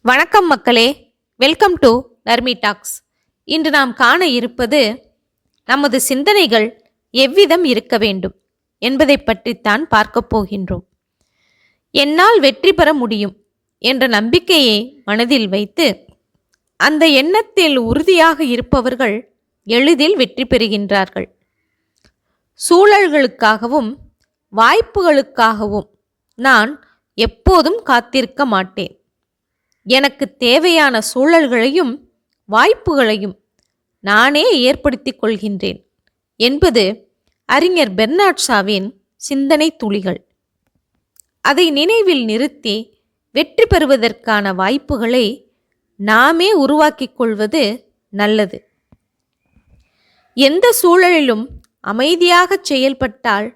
வணக்கம் மக்களே, welcome to Narmi tax. இன்று நாம் காண இருப்பது நமது சிந்தனைகள் எவ்விதம் இருக்க வேண்டும் என்பதை பற்றித்தான் பார்க்க போகின்றோம். என்னால் வெற்றி பெற முடியும் என்ற நம்பிக்கையை மனதில் வைத்து அந்த எண்ணத்தில் உறுதியாக இருப்பவர்கள் எளிதில் வெற்றி பெறுகின்றார்கள். சூழல்களுக்காகவும் வாய்ப்புகளுக்காகவும் நான் எப்போதும் காத்திருக்க மாட்டேன். எனக்கு தேவையான சூழல்களையும் வாய்ப்புகளையும் நானே ஏற்படுத்திக் கொள்கின்றேன் என்பது அறிஞர் பெர்னார்ட் ஷாவின் சிந்தனை துளிகள். அதை நினைவில் நிறுத்தி வெற்றி பெறுவதற்கான வாய்ப்புகளை நாமே உருவாக்கிக் கொள்வது நல்லது. எந்த சூழலிலும் அமைதியாக செயல்பட்டால்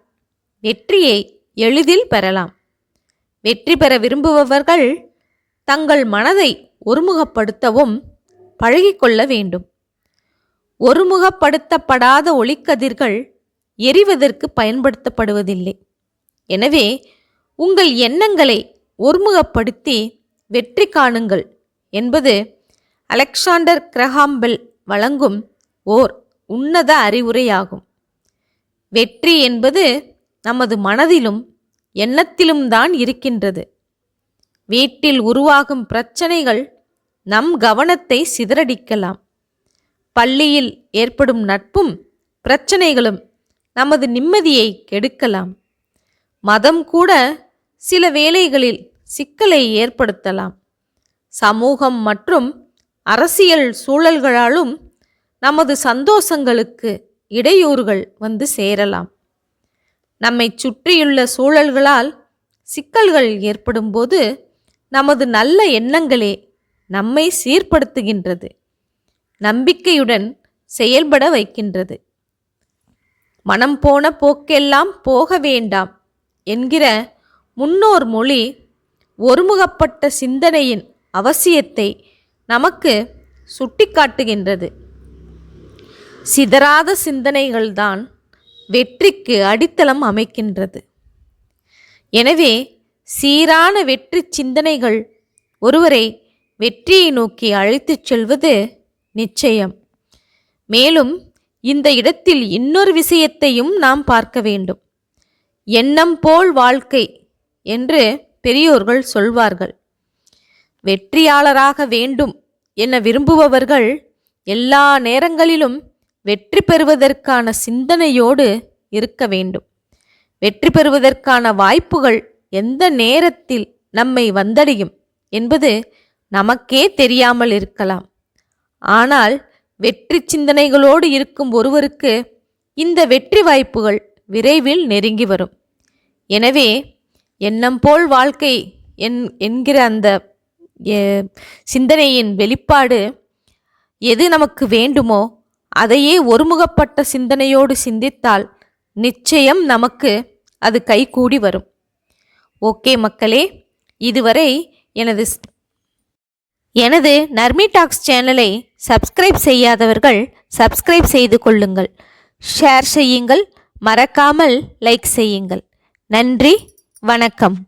வெற்றியை எளிதில் பெறலாம். வெற்றி பெற விரும்புபவர்கள் தங்கள் மனதை ஒருமுகப்படுத்தவும் பழகிக்கொள்ள வேண்டும். ஒருமுகப்படுத்தப்படாத ஒளிக்கதிர்கள் எரிவதற்கு பயன்படுத்தப்படுவதில்லை. எனவே உங்கள் எண்ணங்களை ஒருமுகப்படுத்தி வெற்றி காணுங்கள் என்பது அலெக்சாண்டர் கிரஹாம் பெல் வழங்கும் ஓர் உன்னத அறிவுரையாகும். வெற்றி என்பது நமது மனதிலும் எண்ணத்திலும் தான் இருக்கின்றது. வீட்டில் உருவாகும் பிரச்சனைகள் நம் கவனத்தை சிதறடிக்கலாம். பள்ளியில் ஏற்படும் நட்பும் பிரச்சனைகளும் நமது நிம்மதியை கெடுக்கலாம். மதம் கூட சில வேளைகளில் சிக்கலை ஏற்படுத்தலாம். சமூகம் மற்றும் அரசியல் சூழல்களாலும் நமது சந்தோஷங்களுக்கு இடையூறுகள் வந்து சேரலாம். நம்மை சுற்றியுள்ள சூழல்களால் சிக்கல்கள் ஏற்படும்போது நமது நல்ல எண்ணங்களே நம்மை சீர்படுத்துகின்றது, நம்பிக்கையுடன் செயல்பட வைக்கின்றது. மனம் போன போக்கெல்லாம் போக வேண்டாம் என்கிற முன்னோர் மொழி ஒருமுகப்பட்ட சிந்தனையின் அவசியத்தை நமக்கு சுட்டிக்காட்டுகின்றது. சிதறாத சிந்தனைகள்தான் வெற்றிக்கு அடித்தளம் அமைக்கின்றது. எனவே சீரான வெற்றி சிந்தனைகள் ஒருவரை வெற்றியை நோக்கி அழைத்துச் செல்வது நிச்சயம். மேலும் இந்த இடத்தில் இன்னொரு விஷயத்தையும் நாம் பார்க்க வேண்டும். எண்ணம் போல் வாழ்க்கை என்று பெரியோர்கள் சொல்வார்கள். வெற்றியாளராக வேண்டும் என விரும்புபவர்கள் எல்லா நேரங்களிலும் வெற்றி பெறுவதற்கான சிந்தனையோடு இருக்க வேண்டும். வெற்றி பெறுவதற்கான வாய்ப்புகள் எந்த நேரத்தில் நம்மை வந்தடையும் என்பது நமக்கே தெரியாமல் இருக்கலாம். ஆனால் வெற்றி சிந்தனைகளோடு இருக்கும் ஒருவருக்கு இந்த வெற்றி வாய்ப்புகள் விரைவில் நெருங்கி வரும். எனவே எண்ணம் போல் வாழ்க்கை என்கிற அந்த சிந்தனையின் வெளிப்பாடு எது நமக்கு வேண்டுமோ அதையே ஒருமுகப்பட்ட சிந்தனையோடு சிந்தித்தால் நிச்சயம் நமக்கு அது கைகூடி வரும். ஓகே மக்களே, இதுவரை எனது நர்மி டாக்ஸ் சேனலை சப்ஸ்கிரைப் செய்யாதவர்கள் சப்ஸ்கிரைப் செய்து கொள்ளுங்கள். ஷேர் செய்யுங்கள், மறக்காமல் லைக் செய்யுங்கள். நன்றி, வணக்கம்.